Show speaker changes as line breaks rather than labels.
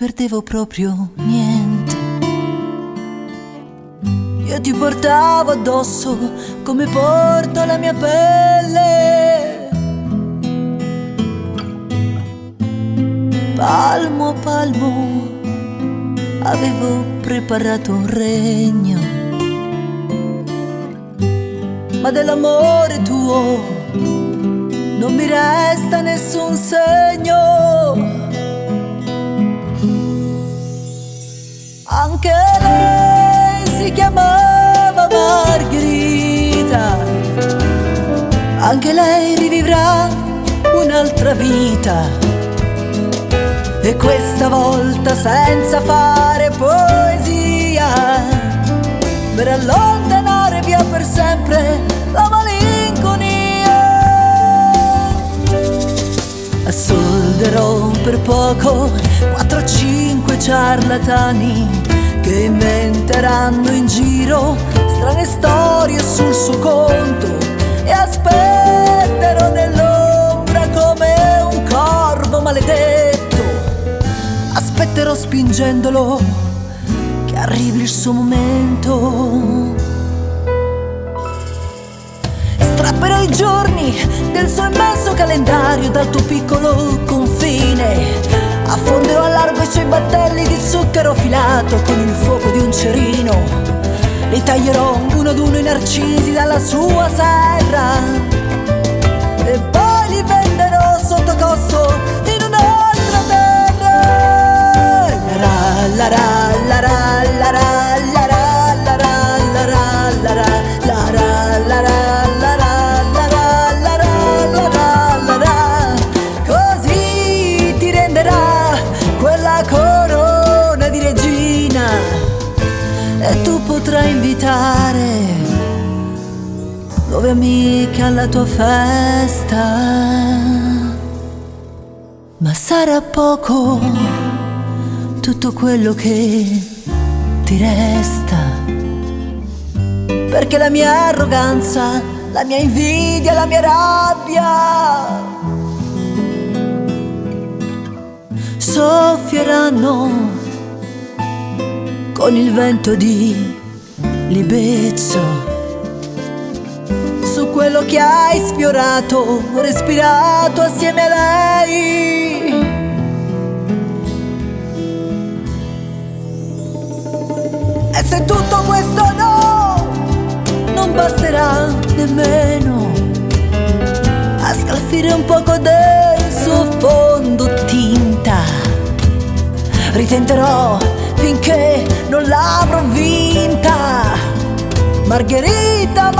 perdevo proprio niente. Io ti portavo addosso come porto la mia pelle, palmo a palmo avevo preparato un regno, ma dell'amore tuo non mi resta nessun segno. Anche lei si chiamava Margherita, anche lei rivivrà un'altra vita, e questa volta senza fare poesia, per allontanare via per sempre la malinconia. Assolderò per poco 4-5 ciarlatani che inventeranno in giro strane storie sul suo conto, e aspetterò nell'ombra come un corvo maledetto. Aspetterò spingendolo che arrivi il suo momento. Strapperò i giorni del suo immenso calendario dal tuo piccolo confine, affonderò a largo i suoi battelli di zucchero filato con il fuoco di un cerino, li taglierò uno ad uno i narcisi dalla sua serra, e poi li venderò sotto costo in un'altra terra. La ra la ra la ra la ra la ra la ra la ra la ra la ra la ra la ra la ra la ra la ra, così ti renderà quella corona di regina, e tu potrai invitare 9 amiche alla tua festa, ma sarà poco tutto quello che ti resta, perché la mia arroganza, la mia invidia, la mia rabbia soffieranno con il vento di libezzo su quello che hai sfiorato, respirato assieme a lei. E se tutto questo no, non basterà nemmeno a scalfire un poco del suo fondo tinta, ritenterò finché non l'avrò vinta. Margherita,